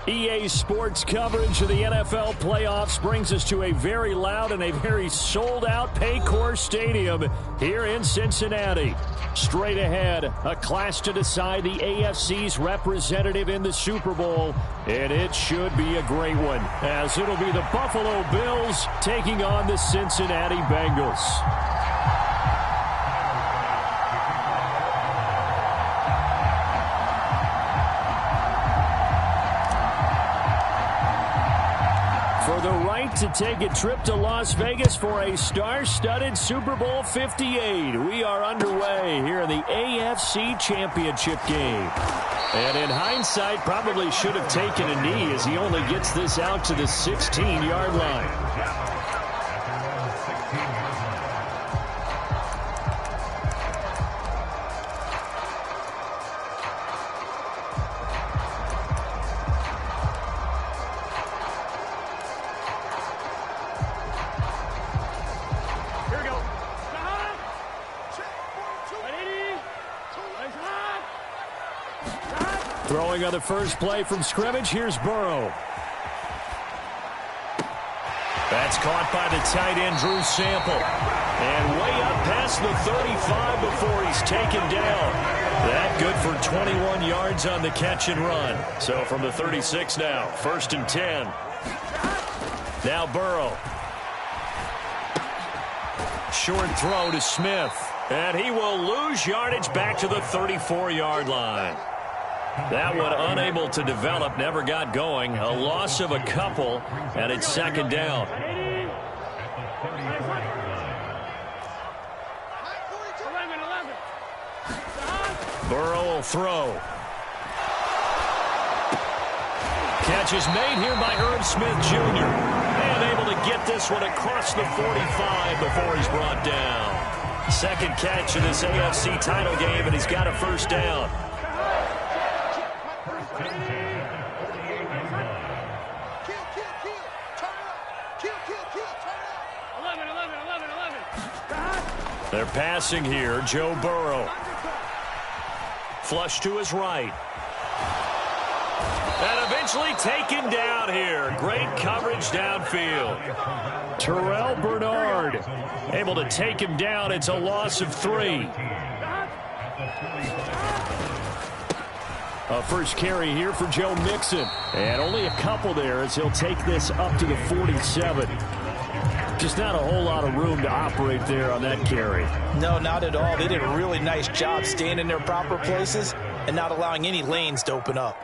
EA Sports coverage of the NFL playoffs brings us to a very loud and a very sold-out Paycor Stadium here in Cincinnati. Straight ahead, a clash to decide the AFC's representative in the Super Bowl, and it should be a great one, as it'll be the Buffalo Bills taking on the Cincinnati Bengals. For the right to take a trip to Las Vegas for a star-studded Super Bowl 58. We are underway here in the AFC Championship game. And in hindsight, probably should have taken a knee as he only gets this out to the 16-yard line. Throwing on the first play from scrimmage, here's Burrow. That's caught by the tight end, Drew Sample. And way up past the 35 before he's taken down. That good for 21 yards on the catch and run. So from the 36 now, 1st and 10. Now Burrow. Short throw to Smith. And he will lose yardage back to the 34-yard line. That one unable to develop, never got going. A loss of a couple, and it's 2nd down. Burrow will throw. Catch is made here by Irv Smith Jr. And able to get this one across the 45 before he's brought down. Second catch in this AFC title game, and he's got a 1st down. They're passing here. Joe Burrow. Flush to his right. And eventually taken down here. Great coverage downfield. Terrell Bernard able to take him down. It's a loss of 3. A first carry here for Joe Mixon. And only a couple there as he'll take this up to the 47. Just not a whole lot of room to operate there on that carry. No, not at all. They did a really nice job staying in their proper places and not allowing any lanes to open up.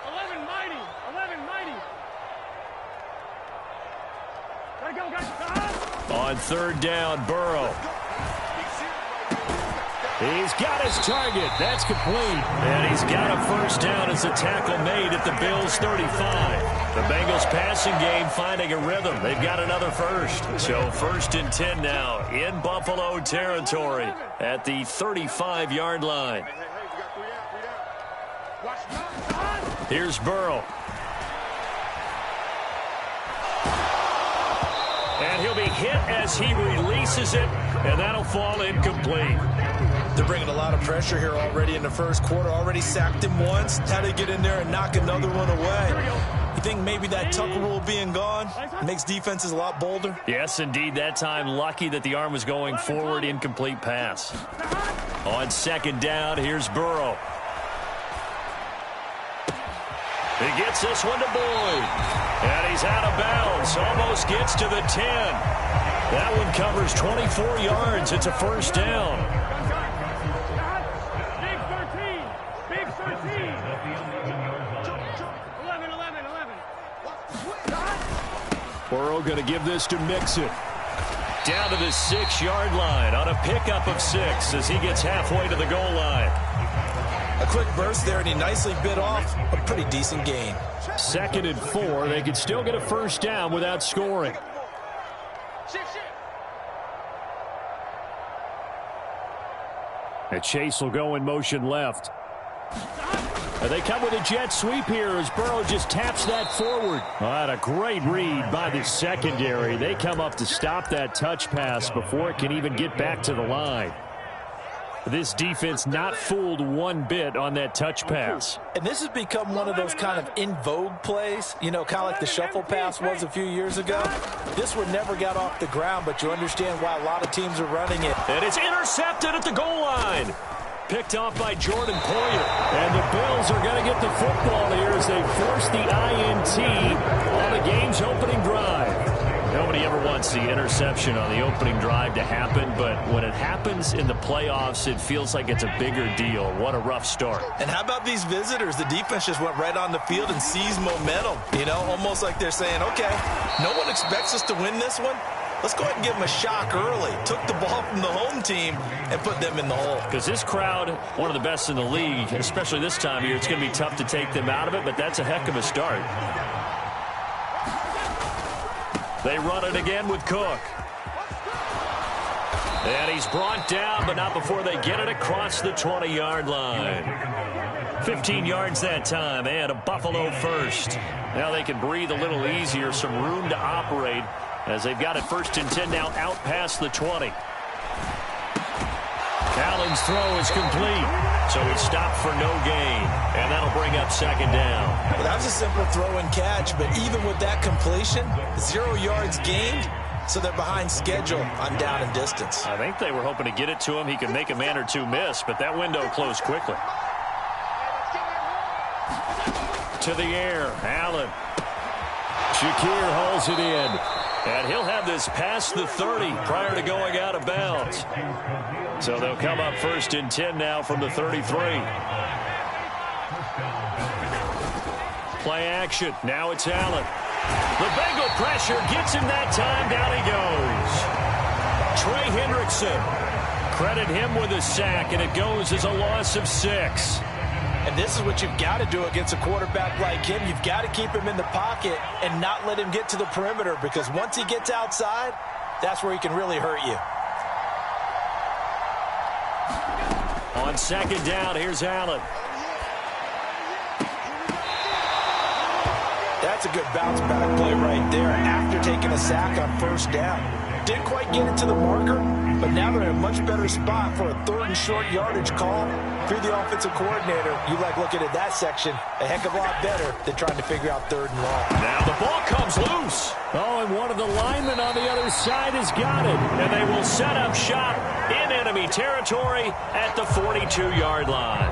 11 mighty. On 3rd down, Burrow. He's got his target. That's complete. And he's got a 1st down as a tackle made at the Bills' 35. The Bengals passing game finding a rhythm. They've got another 1st. So 1st and 10 now in Buffalo territory at the 35-yard line. Here's Burrow. And he'll be hit as he releases it, and that'll fall incomplete. They're bringing a lot of pressure here already in the 1st quarter. Already sacked him once. Had to get in there and knock another one away. You think maybe that Tucker rule being gone makes defenses a lot bolder? Yes, indeed. That time, lucky that the arm was going forward. Incomplete pass. On 2nd down, here's Burrow. He gets this one to Boyd. And he's out of bounds. Almost gets to the 10. That one covers 24 yards. It's a 1st down. Big 13. 11. Burrow going to give this to Mixon. Down to the 6-yard line on a pickup of 6 as he gets halfway to the goal line. A quick burst there, and he nicely bit off a pretty decent gain. 2nd and 4. They could still get a 1st down without scoring. And Chase will go in motion left. And they come with a jet sweep here as Burrow just taps that forward. What a great read by the secondary. They come up to stop that touch pass before it can even get back to the line. This defense not fooled one bit on that touch pass. And this has become one of those kind of in vogue plays, you know, kind of like the shuffle pass was a few years ago. This one never got off the ground, but you understand why a lot of teams are running it. And it's intercepted at the goal line. Picked off by Jordan Poyer. And the Bills are going to get the football here as they force the INT on the game's opening drive. Nobody ever wants the interception on the opening drive to happen, but when it happens in the playoffs, it feels like it's a bigger deal. What a rough start. And how about these visitors? The defense just went right on the field and seized momentum, you know, almost like they're saying, okay, no one expects us to win this one. Let's go ahead and give them a shock early. Took the ball from the home team and put them in the hole. Because this crowd, one of the best in the league, especially this time of year, it's going to be tough to take them out of it, but that's a heck of a start. They run it again with Cook. And he's brought down, but not before they get it across the 20-yard line. 15 yards that time, and a Buffalo first. Now they can breathe a little easier, some room to operate, as they've got it 1st and 10 now out past the 20. Allen's throw is complete, so he's stopped for no gain, and that'll bring up 2nd down. Well, that was a simple throw and catch, but even with that completion, 0 yards gained, so they're behind schedule on down and distance. I think they were hoping to get it to him. He could make a man or two miss, but that window closed quickly. To the air, Allen. Shakir hauls it in. And he'll have this past the 30 prior to going out of bounds. So they'll come up 1st and 10 now from the 33. Play action. Now it's Allen. The Bengal pressure gets him that time. Down he goes. Trey Hendrickson. Credit him with a sack, and it goes as a loss of 6. And this is what you've got to do against a quarterback like him. You've got to keep him in the pocket and not let him get to the perimeter, because once he gets outside, that's where he can really hurt you. On 2nd down, here's Allen. That's a good bounce back play right there after taking a sack on 1st down. Didn't quite get it to the marker, but now they're in a much better spot for a 3rd and short yardage call. If you're the offensive coordinator, you like looking at that section a heck of a lot better than trying to figure out 3rd and long. Now the ball comes loose. Oh, and one of the linemen on the other side has got it. And they will set up shop in enemy territory at the 42-yard line.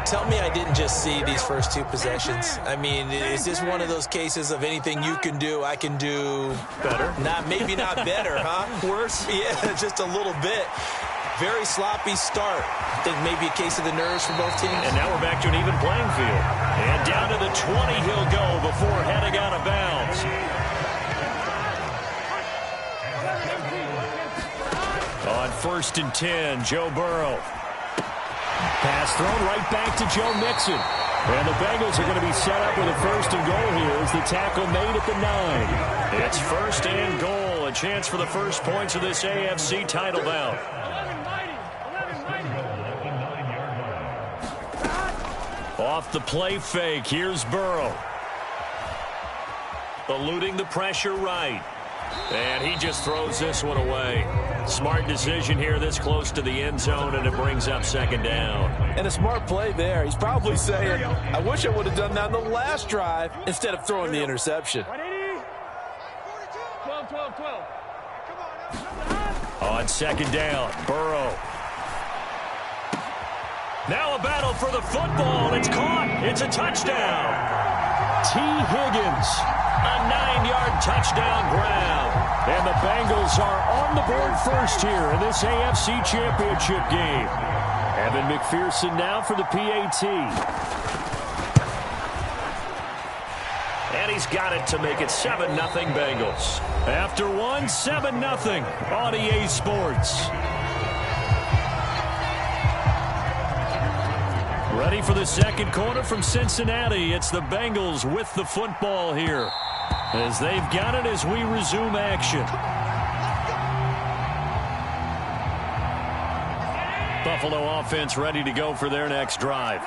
Tell me I didn't just see these first 2 possessions. I mean, is this one of those cases of anything you can do, I can do better? Maybe not better, huh? Worse? Yeah, just a little bit. Very sloppy start. I think maybe a case of the nerves for both teams. And now we're back to an even playing field. And down to the 20 he'll go before heading out of bounds. On 1st and 10, Joe Burrow. Pass thrown right back to Joe Mixon. And the Bengals are going to be set up with a 1st and goal here as the tackle made at the 9. It's 1st and goal, a chance for the first points of this AFC title bout. Off the play fake, here's Burrow. Eluding the pressure right. And he just throws this one away. Smart decision here this close to the end zone, and it brings up 2nd down. And a smart play there. He's probably saying, I wish I would have done that in the last drive instead of throwing the interception. 12. On 2nd down, Burrow. Now a battle for the football. It's caught. It's a touchdown. T. Higgins, a 9-yard touchdown grab. And the Bengals are on the board first here in this AFC Championship game. Evan McPherson now for the PAT. And he's got it to make it 7-0 Bengals. After one, 7-0 on EA Sports. Ready for the 2nd quarter from Cincinnati. It's the Bengals with the football here, as they've got it as we resume action. Buffalo offense ready to go for their next drive.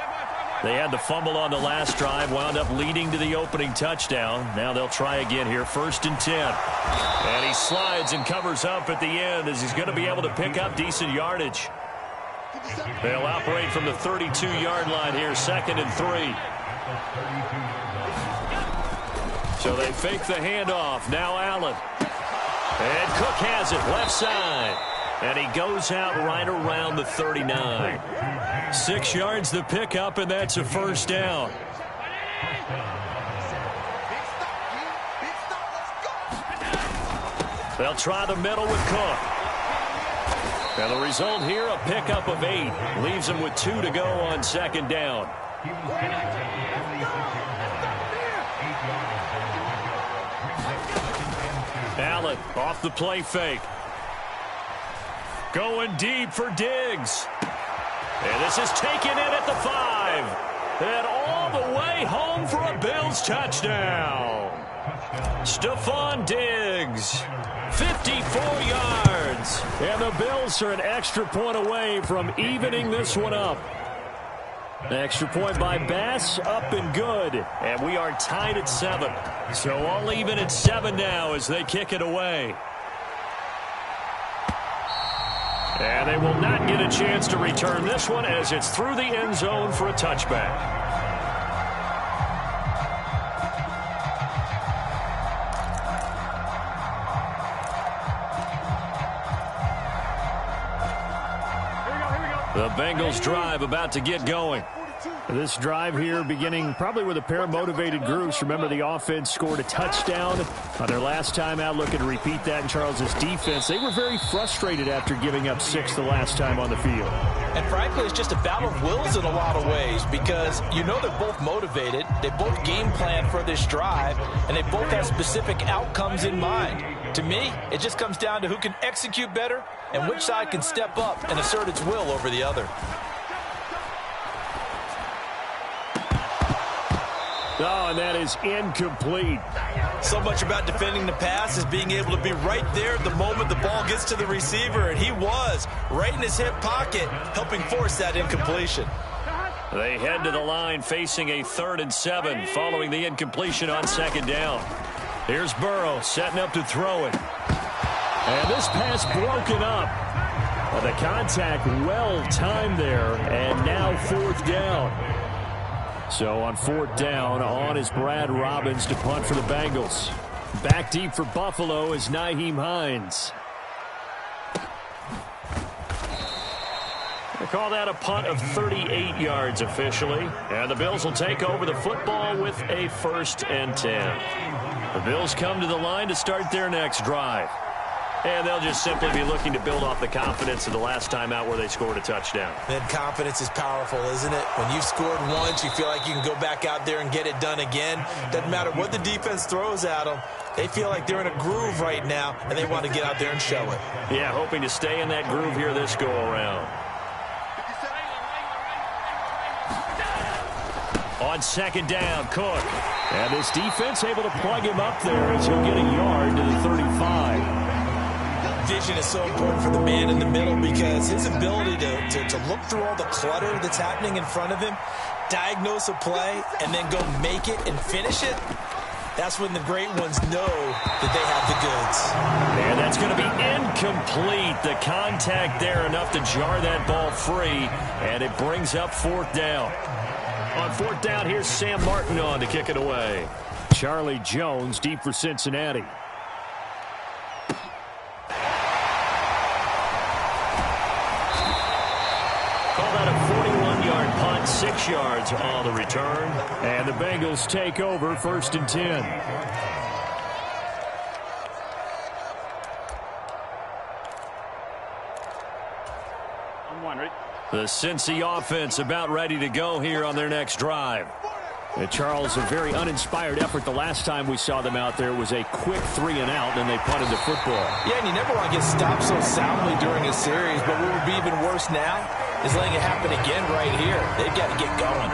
They had the fumble on the last drive, wound up leading to the opening touchdown. Now they'll try again here, 1st and 10. And he slides and covers up at the end as he's going to be able to pick up decent yardage. They'll operate from the 32-yard line here, 2nd and 3. So they fake the handoff. Now Allen. And Cook has it, left side. And he goes out right around the 39. 6 yards the pickup, and that's a first down. They'll try the middle with Cook. And the result here, a pickup of 8. Leaves them with 2 to go on 2nd down. Allen off the play fake. Going deep for Diggs. And this is taken in at the 5. And all the way home for a Bills touchdown. Stephon Diggs, 54 yards. And the Bills are an extra point away from evening this one up. The extra point by Bass, up and good. And we are tied at 7. So all even at 7 now as they kick it away. And they will not get a chance to return this one as it's through the end zone for a touchback. The Bengals drive about to get going. This drive here beginning probably with a pair of motivated groups. Remember, the offense scored a touchdown on their last time out. Looking to repeat that in Charles's defense. They were very frustrated after giving up 6 the last time on the field. And frankly, it's just a battle of wills in a lot of ways because you know they're both motivated. They both game plan for this drive, and they both have specific outcomes in mind. To me, it just comes down to who can execute better and which side can step up and assert its will over the other. Oh, and that is incomplete. So much about defending the pass is being able to be right there at the moment the ball gets to the receiver, and he was right in his hip pocket, helping force that incompletion. They head to the line facing a 3rd and 7 following the incompletion on 2nd down. Here's Burrow setting up to throw it. And this pass broken up. The contact well timed there, and now 4th down. So on 4th down, on is Brad Robbins to punt for the Bengals. Back deep for Buffalo is Nyheim Hines. They call that a punt of 38 yards officially. And the Bills will take over the football with a 1st and 10. The Bills come to the line to start their next drive. And they'll just simply be looking to build off the confidence of the last time out where they scored a touchdown. And confidence is powerful, isn't it? When you've scored once, you feel like you can go back out there and get it done again. Doesn't matter what the defense throws at them. They feel like they're in a groove right now, and they want to get out there and show it. Yeah, hoping to stay in that groove here this go-around. On 2nd down, Cook. And this defense able to plug him up there as he'll get a yard to the 35. Vision is so important for the man in the middle because his ability to look through all the clutter that's happening in front of him, diagnose a play, and then go make it and finish it, that's when the great ones know that they have the goods. And that's going to be incomplete. The contact there enough to jar that ball free, and it brings up 4th down. On 4th down, here's Sam Martin on to kick it away. Charlie Jones deep for Cincinnati. Call that a 41-yard punt, 6 yards on the return. And the Bengals take over 1st and 10. The Cincy offense about ready to go here on their next drive. And Charles, a very uninspired effort. The last time we saw them out there was a quick 3-and-out, and they punted the football. Yeah, and you never want to get stopped so soundly during a series, but what would be even worse now is letting it happen again right here. They've got to get going.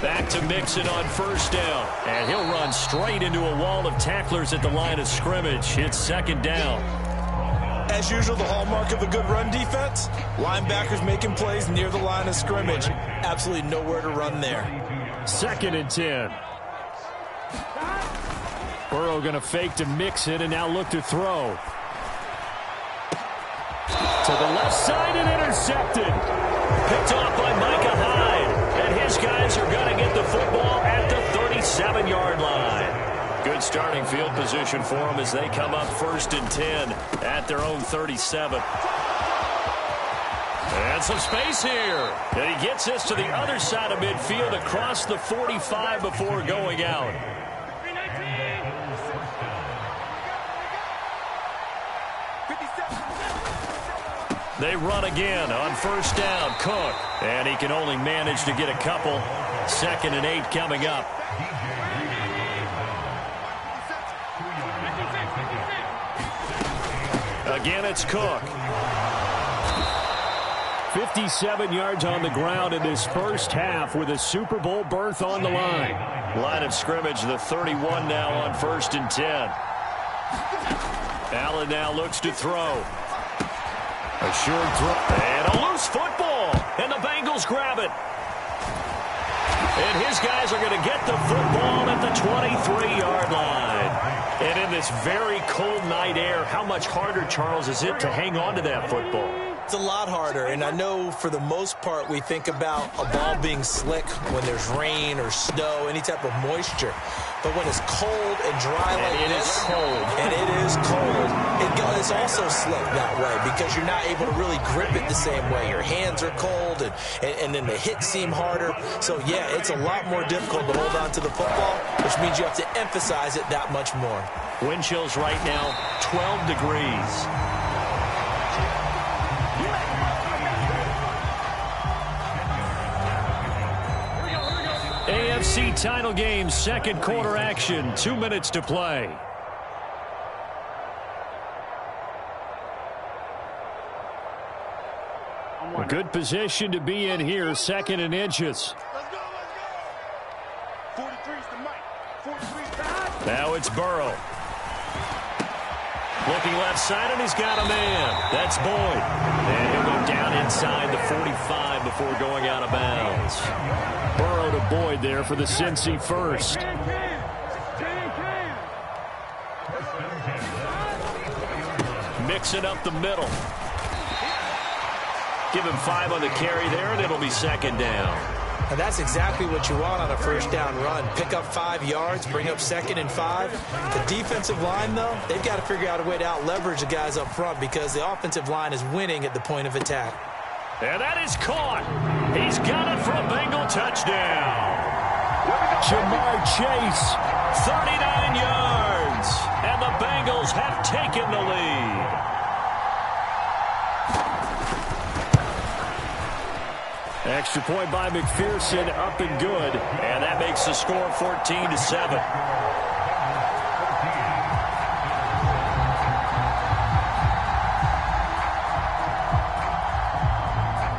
Back to Mixon on 1st down. And he'll run straight into a wall of tacklers at the line of scrimmage. It's 2nd down. As usual, the hallmark of a good run defense, linebackers making plays near the line of scrimmage. Absolutely nowhere to run there. 2nd and 10. Burrow going to fake to mix it and now look to throw. To the left side and intercepted. Picked off by Micah Hyde. And his guys are going to get the football at the 37-yard line. Good starting field position for them as they come up 1st and 10 at their own 37. And some space here. And he gets this to the other side of midfield across the 45 before going out. They run again on 1st down. Cook. And he can only manage to get a couple. 2nd and 8 coming up. Again, it's Cook. 57 yards on the ground in this first half with a Super Bowl berth on the line. Line of scrimmage, the 31 now on 1st and 10. Allen now looks to throw. A short throw. And a loose football. And the Bengals grab it. And his guys are going to get the football at the 23-yard line. And in this very cold night air, how much harder, Charles, is it to hang on to that football? It's a lot harder, and I know for the most part we think about a ball being slick when there's rain or snow, any type of moisture. But when it's cold and dry like this, and it is cold, it's also slick that way because you're not able to really grip it the same way. Your hands are cold, and then the hits seem harder. So, yeah, it's a lot more difficult to hold on to the football, which means you have to emphasize it that much more. Wind chills right now, 12 degrees. AFC title game, second quarter action, 2 minutes to play. A good position to be in here, 2nd and inches. Now it's Burrow. Looking left side, and he's got a man. That's Boyd. And he'll go down inside the 45 before going out of bounds. Burrow to Boyd there for the Cincy first. Mixing up the middle. Give him 5 on the carry there, and it'll be 2nd down. And that's exactly what you want on a 1st down run. Pick up 5 yards, bring up 2nd and 5. The defensive line, though, they've got to figure out a way to out-leverage the guys up front because the offensive line is winning at the point of attack. And that is caught. He's got it for a Bengal touchdown. Jamar Chase, 39 yards. And the Bengals have taken the lead. Extra point by McPherson, up and good. And that makes the score 14-7.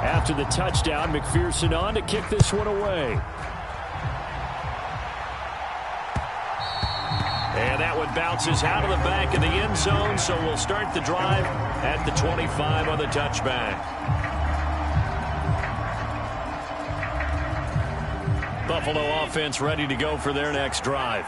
After the touchdown, McPherson on to kick this one away. And that one bounces out of the back of the end zone, so we'll start the drive at the 25 on the touchback. Buffalo offense ready to go for their next drive.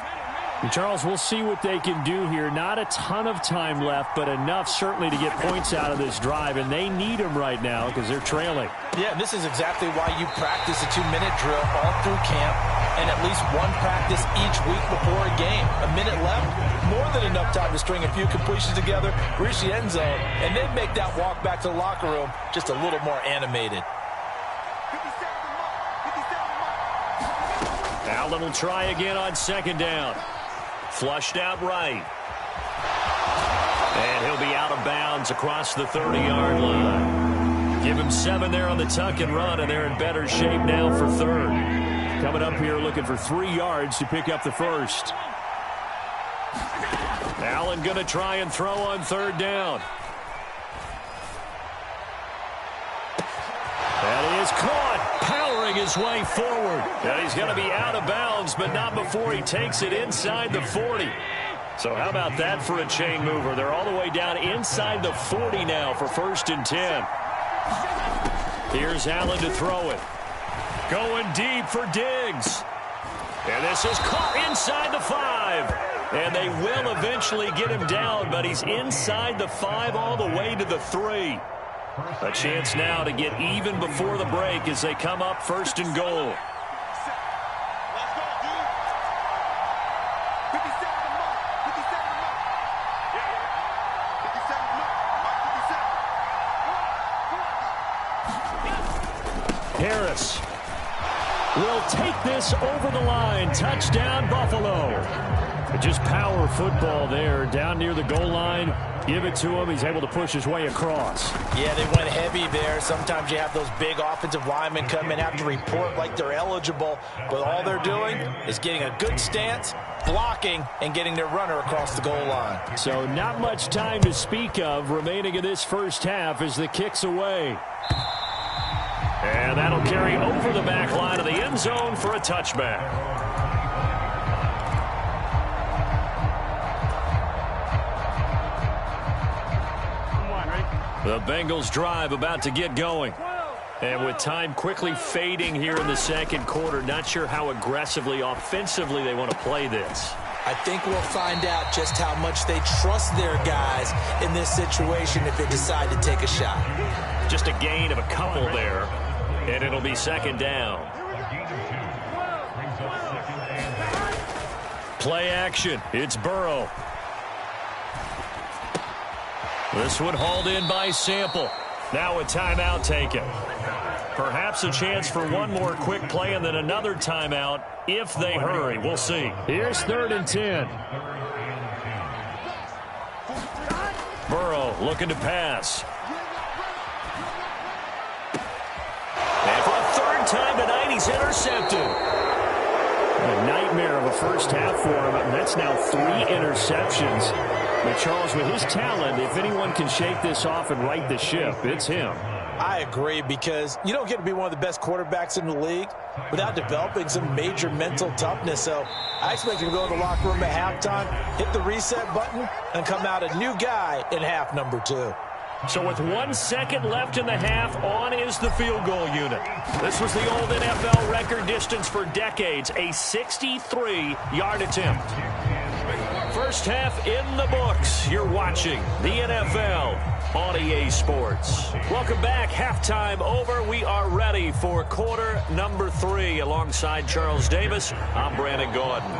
And Charles, we'll see what they can do here. Not a ton of time left, but enough certainly to get points out of this drive, and they need them right now because they're trailing. Yeah, this is exactly why you practice a 2-minute drill all through camp and at least one practice each week before a game. A minute left, more than enough time to string a few completions together, reach the end zone, and then make that walk back to the locker room just a little more animated. Allen will try again on 2nd down. Flushed out right. And he'll be out of bounds across the 30-yard line. Give him 7 there on the tuck and run, and they're in better shape now for 3rd. Coming up here looking for 3 yards to pick up the first. Allen going to try and throw on 3rd down. That is caught, powering his way forward. And he's going to be out of bounds, but not before he takes it inside the 40. So how about that for a chain mover? They're all the way down inside the 40 now for 1st and 10. Here's Allen to throw it. Going deep for Diggs. And this is caught inside the 5. And they will eventually get him down, but he's inside the 5 all the way to the 3. A chance now to get even before the break as they come up 1st and goal. Harris will take this over the line. Touchdown, Buffalo. Just power football there down near the goal line. Give it to him. He's able to push his way across. Yeah, they went heavy there. Sometimes you have those big offensive linemen come in, have to report like they're eligible, but all they're doing is getting a good stance, blocking, and getting their runner across the goal line. So not much time to speak of remaining in this first half as the kick's away. And that'll carry over the back line of the end zone for a touchback. The Bengals drive about to get going. And with time quickly fading here in the second quarter, not sure how aggressively, offensively they want to play this. I think we'll find out just how much they trust their guys in this situation if they decide to take a shot. Just a gain of a couple there, and it'll be second down. Play action. It's Burrow. This one hauled in by Sample. Now a timeout taken. Perhaps a chance for one more quick play and then another timeout if they hurry. We'll see. Here's 3rd and 10. Burrow looking to pass. And for a 3rd time tonight, he's intercepted. A nightmare of a first half for him, and that's now 3 interceptions. But Charles, with his talent, if anyone can shake this off and right the ship, it's him. I agree, because you don't get to be one of the best quarterbacks in the league without developing some major mental toughness. So I expect him to go in the locker room at halftime, hit the reset button, and come out a new guy in half number 2. So with 1 second left in the half, on is the field goal unit. This was the old NFL record distance for decades, a 63-yard attempt. First half in the books. You're watching the NFL on EA Sports. Welcome back. Halftime over. We are ready for quarter number 3. Alongside Charles Davis, I'm Brandon Gordon.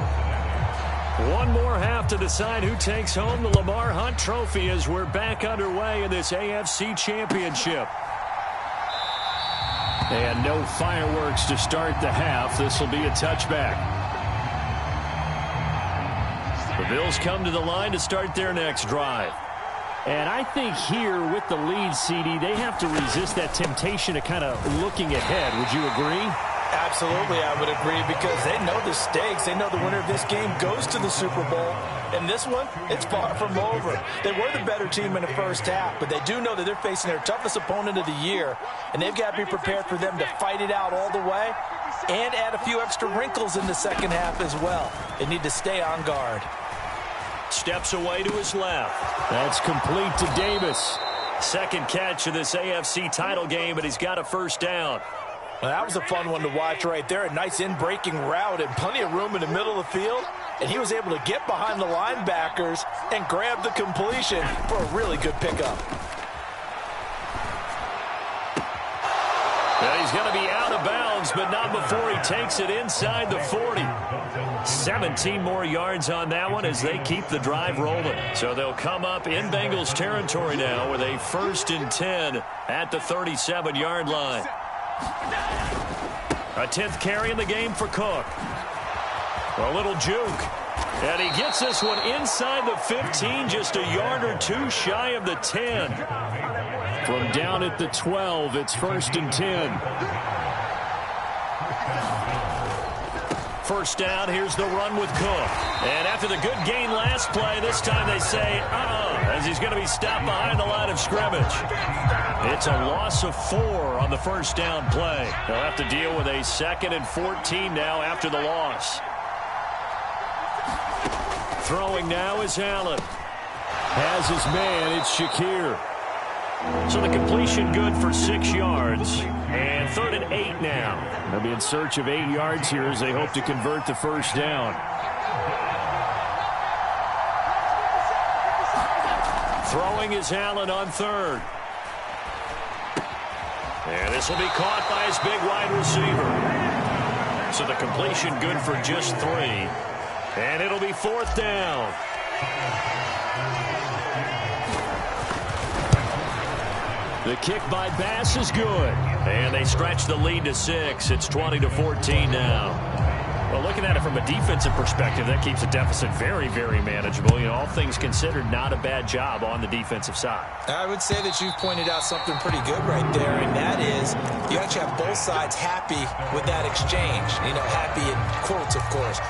One more half to decide who takes home the Lamar Hunt Trophy as we're back underway in this AFC Championship. And no fireworks to start the half. This will be a touchback. The Bills come to the line to start their next drive. And I think here with the lead, CD, they have to resist that temptation of kind of looking ahead. Would you agree? Absolutely, I would agree, because they know the stakes. They know the winner of this game goes to the Super Bowl. And this one, it's far from over. They were the better team in the first half, but they do know that they're facing their toughest opponent of the year, and they've got to be prepared for them to fight it out all the way and add a few extra wrinkles in the second half as well. They need to stay on guard. Steps away to his left. That's complete to Davis. Second catch of this AFC title game, but he's got a first down. Well, that was a fun one to watch right there. A nice in-breaking route and plenty of room in the middle of the field. And he was able to get behind the linebackers and grab the completion for a really good pickup. Well, he's going to be out of bounds, but not before he takes it inside the 40. 17 more yards on that one as they keep the drive rolling. So they'll come up in Bengals territory now with a 1st and 10 at the 37-yard line. A 10th carry in the game for Cook. A little juke. And he gets this one inside the 15, just a yard or 2 shy of the 10. From down at the 12, it's 1st and 10. First down, here's the run with Cook. And after the good gain last play, this time they say, as he's going to be stopped behind the line of scrimmage. It's a loss of 4 on the first down play. They'll have to deal with a 2nd and 14 now after the loss. Throwing now is Allen. Has his man, it's Shakir. So the completion good for 6 yards. And 3rd and 8 now. They'll be in search of 8 yards here as they hope to convert the first down. Throwing is Allen on third. And this will be caught by his big wide receiver. So the completion good for just 3. And it'll be 4th down. The kick by Bass is good. And they stretch the lead to 6. It's 20-14 now. Well, looking at it from a defensive perspective, that keeps the deficit very, very manageable. You know, all things considered, not a bad job on the defensive side. I would say that you've pointed out something pretty good right there, and that is you actually have both sides happy with that exchange. You know, happy in quotes, of course.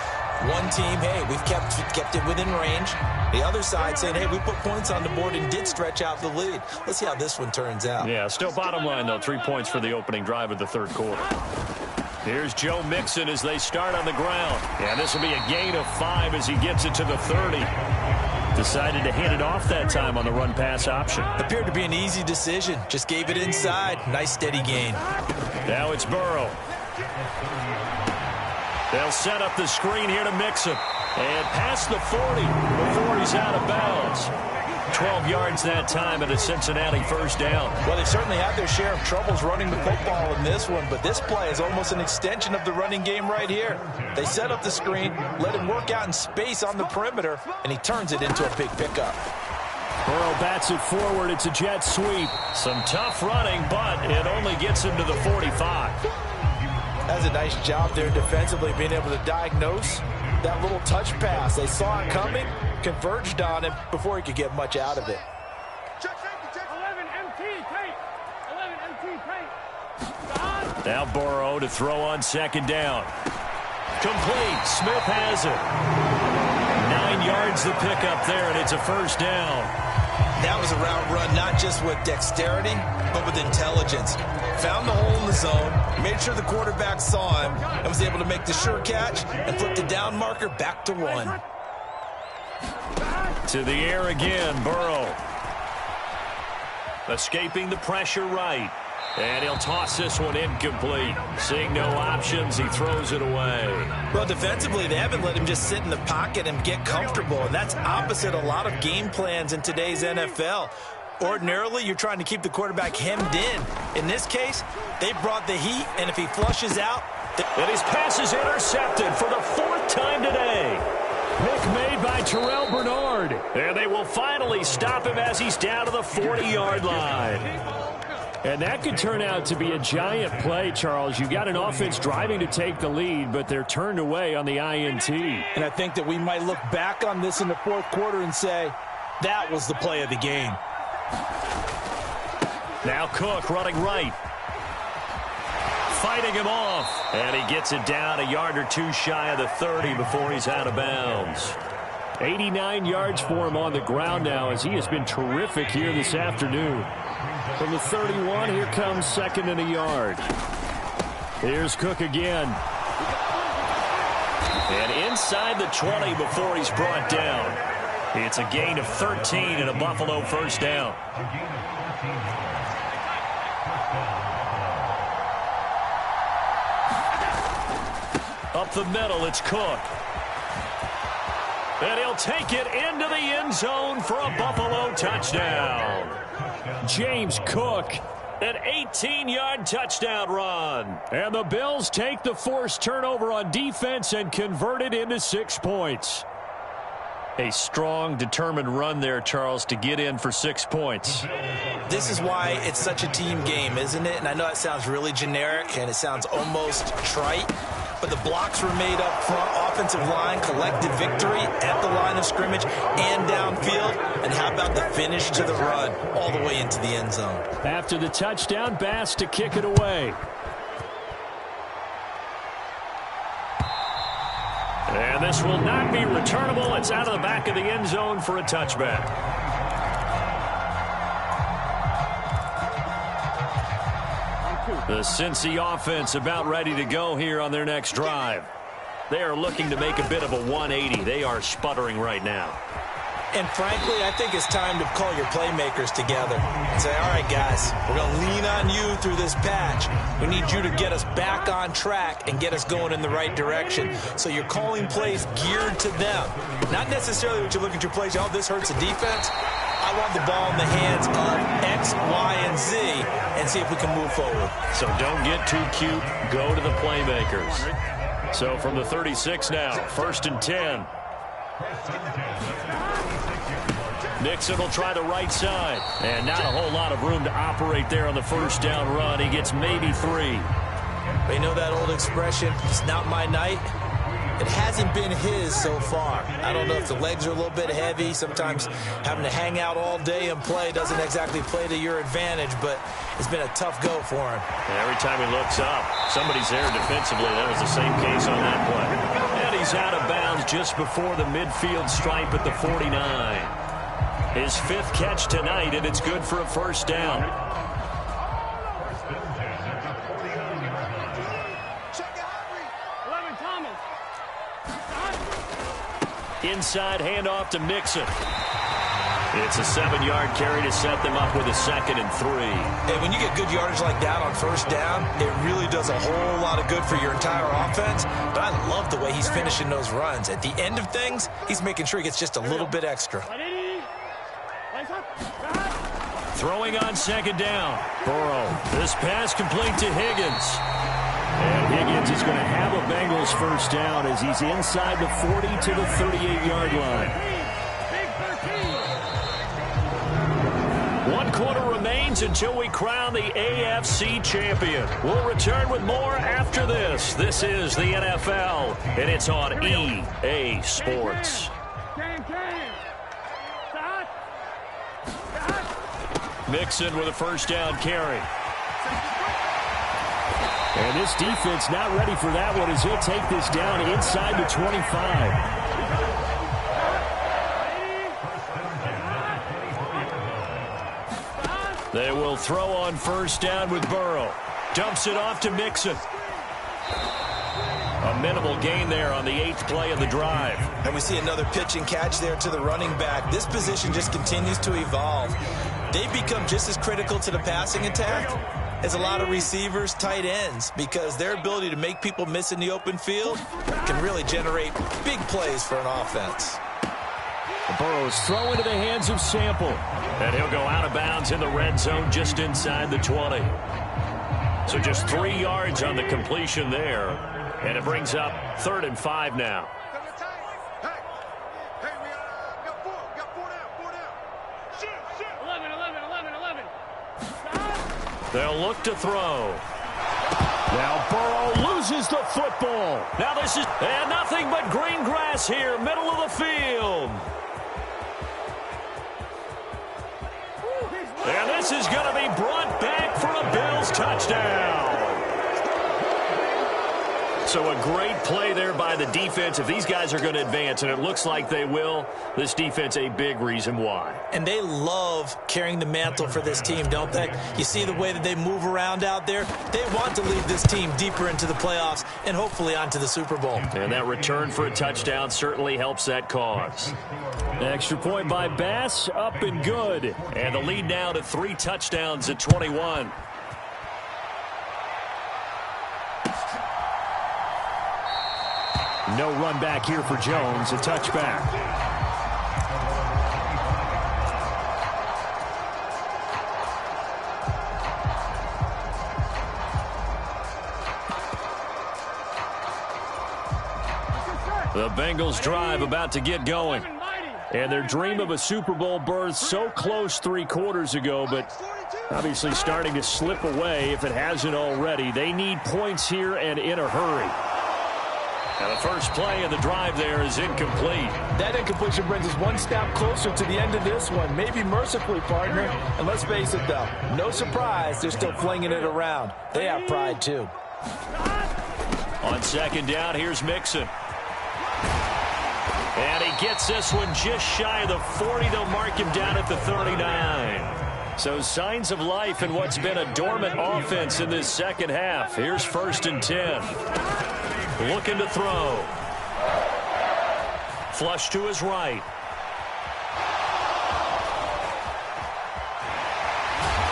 One team, hey, we've kept it within range. The other side saying, hey, we put points on the board and did stretch out the lead. Let's see how this one turns out. Yeah, still bottom line, though, 3 points for the opening drive of the third quarter. Here's Joe Mixon as they start on the ground. Yeah, this will be a gain of 5 as he gets it to the 30. Decided to hand it off that time on the run-pass option. Appeared to be an easy decision. Just gave it inside. Nice, steady gain. Now it's Burrow. They'll set up the screen here to Mixon. And past the 40 before he's out of bounds. 12 yards that time and a Cincinnati first down. Well, they certainly had their share of troubles running the football in this one, but this play is almost an extension of the running game right here. They set up the screen, let him work out in space on the perimeter, and he turns it into a big pickup. Burrow bats it forward. It's a jet sweep. Some tough running, but it only gets him to the 45. That's a nice job there defensively, being able to diagnose that little touch pass. They saw it coming, converged on him before he could get much out of it. 11 MT tape. 11 MT tape. Now Burrow to throw on second down. Complete. Smith has it. 9 yards the pickup there, and it's a first down. That was a route run, not just with dexterity, but with intelligence. Found the hole in the zone, made sure the quarterback saw him, and was able to make the sure catch and flip the down marker back to 1. To the air again, Burrow. Escaping the pressure right. And he'll toss this one incomplete. Seeing no options, he throws it away. Well, defensively, they haven't let him just sit in the pocket and get comfortable, and that's opposite a lot of game plans in today's NFL. Ordinarily, you're trying to keep the quarterback hemmed in. In this case, they brought the heat, and if he flushes out... And his pass is intercepted for the 4th time today. Pick made by Terrell Bernard. And they will finally stop him as he's down to the 40-yard line. And that could turn out to be a giant play, Charles. You got an offense driving to take the lead, but they're turned away on the INT. And I think that we might look back on this in the fourth quarter and say, that was the play of the game. Now Cook running right. Fighting him off. And he gets it down a yard or two shy of the 30 before he's out of bounds. 89 yards for him on the ground now as he has been terrific here this afternoon. From the 31, here comes second and a yard. Here's Cook again. And inside the 20 before he's brought down. It's a gain of 13 and a Buffalo first down. Up the middle, it's Cook. And he'll take it into the end zone for a Buffalo touchdown. James Cook, an 18-yard touchdown run. And the Bills take the forced turnover on defense and convert it into 6 points. A strong, determined run there, Charles, to get in for 6 points. This is why it's such a team game, isn't it? And I know it sounds really generic and it sounds almost trite, but the blocks were made up front, offensive line, collected victory at the line of scrimmage and downfield. And how about the finish to the run all the way into the end zone? After the touchdown, Bass to kick it away. And this will not be returnable. It's out of the back of the end zone for a touchback. The Cincy offense about ready to go here on their next drive. They are looking to make a bit of a 180. They are sputtering right now. And frankly, I think it's time to call your playmakers together and say, all right, guys, we're going to lean on you through this patch. We need you to get us back on track and get us going in the right direction. So you're calling plays geared to them. Not necessarily what you look at your plays, oh, this hurts the defense. I want the ball in the hands of X, Y, and Z and see if we can move forward. So don't get too cute. Go to the playmakers. So from the 36 now, 1st and 10. Nixon will try the right side. And not a whole lot of room to operate there on the first down run. He gets maybe 3. But you know that old expression, it's not my night? It hasn't been his so far. I don't know if the legs are a little bit heavy. Sometimes having to hang out all day and play doesn't exactly play to your advantage, but it's been a tough go for him. And every time he looks up, somebody's there defensively. That was the same case on that play. And he's out of bounds just before the midfield stripe at the 49. His 5th catch tonight, and it's good for a first down. Inside handoff to Mixon. It's a 7-yard carry to set them up with a 2nd and 3. And when you get good yardage like that on first down, it really does a whole lot of good for your entire offense. But I love the way he's finishing those runs. At the end of things, he's making sure he gets just a little bit extra. Throwing on 2nd down. Burrow. This pass complete to Higgins. And Higgins is going to have a Bengals first down as he's inside the 40 to the 38-yard line. 1 quarter remains until we crown the AFC champion. We'll return with more after this. This is the NFL, and it's on EA Sports. Mixon with a first down carry. And this defense not ready for that one as he'll take this down inside the 25. They will throw on first down with Burrow. Dumps it off to Mixon. A minimal gain there on the 8th play of the drive. And we see another pitch and catch there to the running back. This position just continues to evolve. They've become just as critical to the passing attack as a lot of receivers, tight ends, because their ability to make people miss in the open field can really generate big plays for an offense. Burrow's throw into the hands of Sample. And he'll go out of bounds in the red zone just inside the 20. So just 3 yards on the completion there. And it brings up 3rd and 5 now. They'll look to throw. Now Burrow loses the football. Now this is nothing but green grass here, middle of the field. And this is going to be brought back for a Bills touchdown. So a great play there by the defense. If these guys are going to advance, and it looks like they will, this defense a big reason why. And they love carrying the mantle for this team, don't they? You see the way that they move around out there? They want to lead this team deeper into the playoffs and hopefully onto the Super Bowl. And that return for a touchdown certainly helps that cause. Extra point by Bass, up and good. And the lead now to 3 touchdowns at 21. No run back here for Jones, a touchback. The Bengals drive about to get going. And their dream of a Super Bowl berth so close 3 quarters ago, but obviously starting to slip away if it hasn't already. They need points here and in a hurry. And the first play of the drive there is incomplete. That incompletion brings us 1 step closer to the end of this one. Maybe mercifully, partner. And let's face it, though, no surprise, they're still flinging it around. They have pride, too. On 2nd down, here's Mixon. And he gets this one just shy of the 40. They'll mark him down at the 39. So signs of life in what's been a dormant offense in this second half. Here's 1st and 10. Looking to throw. Flush to his right.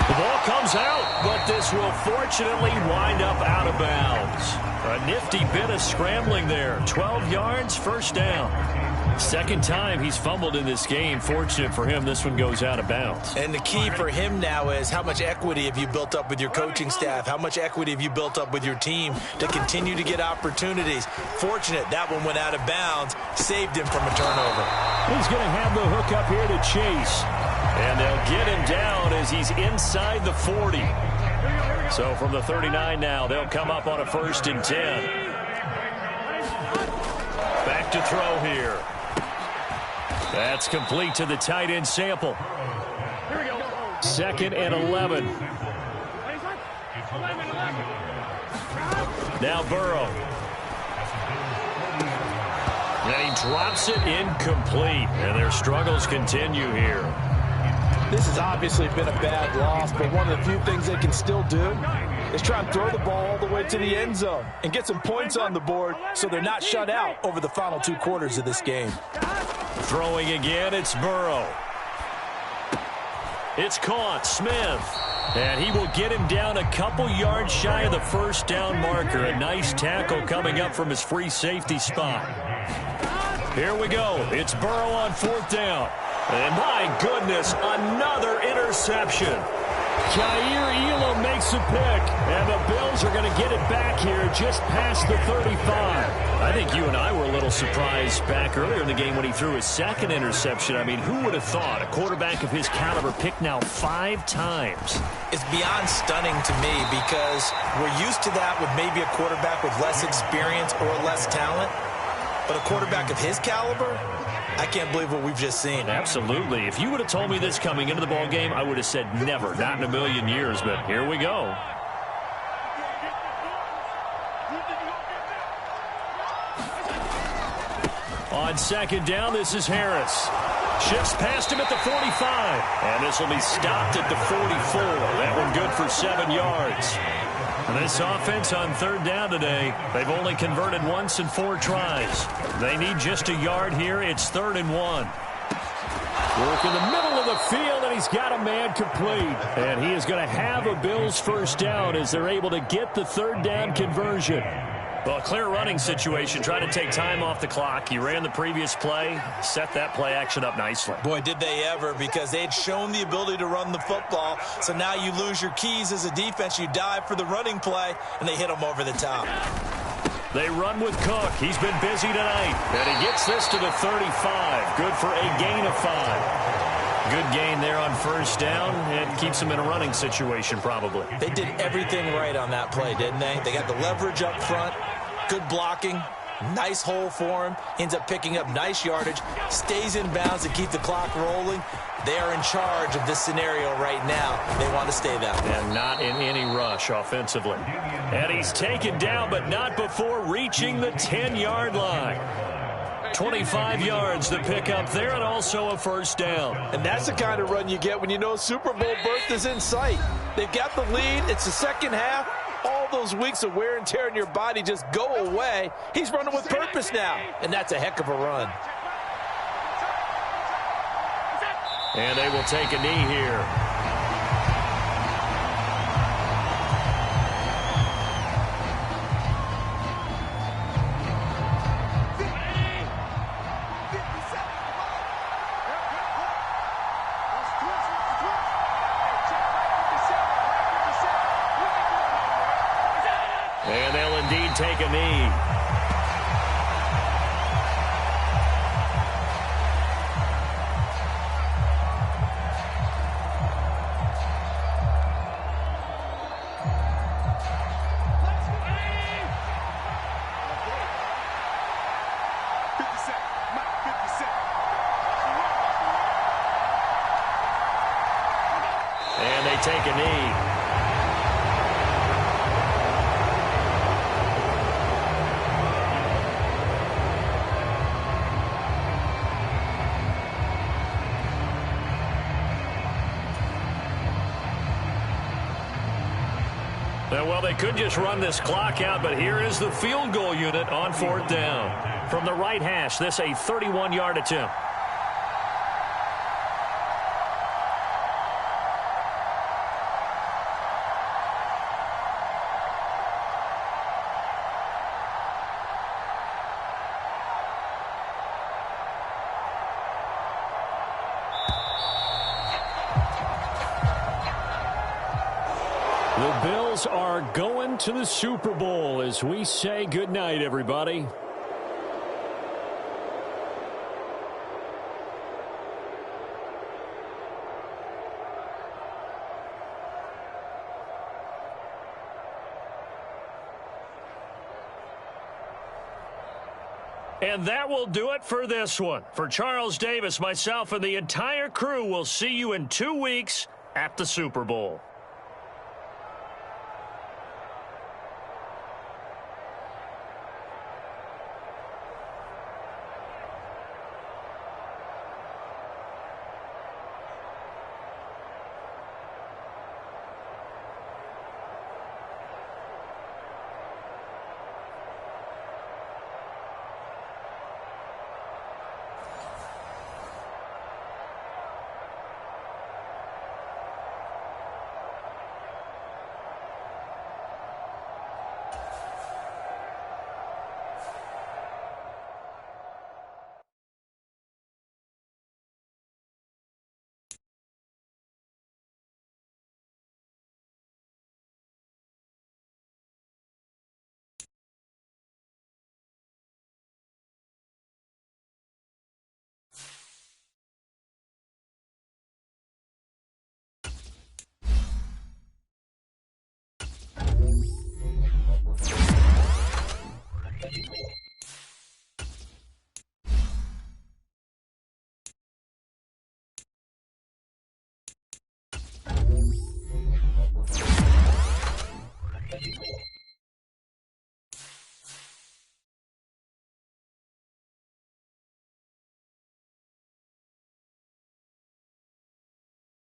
The ball comes out, but this will fortunately wind up out of bounds. A nifty bit of scrambling there. 12 yards, first down. Second time he's fumbled in this game. Fortunate for him, this one goes out of bounds. And the key for him now is how much equity have you built up with your coaching staff? How much equity have you built up with your team to continue to get opportunities? Fortunate that one went out of bounds, saved him from a turnover. He's going to have the hook up here to Chase. And they'll get him down as he's inside the 40. So from the 39 now, they'll come up on a 1st and 10. Back to throw here. That's complete to the tight end Sample. 2nd and 11. Now Burrow. And he drops it incomplete. And their struggles continue here. This has obviously been a bad loss, but one of the few things they can still do is try and throw the ball all the way to the end zone and get some points on the board so they're not shut out over the final 2 quarters of this game. Throwing again, it's Burrow. It's caught, Smith. And he will get him down a couple yards shy of the 1st down marker. A nice tackle coming up from his free safety spot. Here we go. It's Burrow on 4th down. And my goodness, another interception. Jair Elam makes a pick, and the Bills are going to get it back here just past the 35. I think you and I were a little surprised back earlier in the game when he threw his 2nd interception. I mean, who would have thought a quarterback of his caliber picked now 5 times? It's beyond stunning to me because we're used to that with maybe a quarterback with less experience or less talent. But a quarterback of his caliber, I can't believe what we've just seen. Absolutely. If you would have told me this coming into the ball game, I would have said never, not in a million years. But here we go. On 2nd down, this is Harris. Shifts past him at the 45. And this will be stopped at the 44. That one good for 7 yards. This offense on 3rd down today, they've only converted once in 4 tries. They need just a yard here. It's 3rd and 1. Work in the middle of the field, and he's got a man complete. And he is going to have a Bills 1st down as they're able to get the 3rd down conversion. Well, a clear running situation. Try to take time off the clock. He ran the previous play, set that play action up nicely. Boy, did they ever, because they had shown the ability to run the football. So now you lose your keys as a defense. You dive for the running play, and they hit him over the top. They run with Cook. He's been busy tonight. And he gets this to the 35. Good for a gain of 5. Good gain there on 1st down. It keeps him in a running situation probably. They did everything right on that play, didn't they? They got the leverage up front. Good blocking, nice hole for him, ends up picking up nice yardage, stays in bounds to keep the clock rolling. They are in charge of this scenario right now. They want to stay that way. And not in any rush offensively. And he's taken down, but not before reaching the 10-yard line. 25 yards to pick up there, and also a 1st down. And that's the kind of run you get when you know Super Bowl berth is in sight. They've got the lead. It's the 2nd half. All those weeks of wear and tear in your body just go away. He's running with purpose now, and that's a heck of a run. And they will take a knee here. And they'll indeed take a knee. And they take a knee. Well, they could just run this clock out, but here is the field goal unit on 4th down. From the right hash, this a 31-yard attempt. Bengals are going to the Super Bowl as we say goodnight, everybody. And that will do it for this one. For Charles Davis, myself, and the entire crew, we'll see you in 2 weeks at the Super Bowl.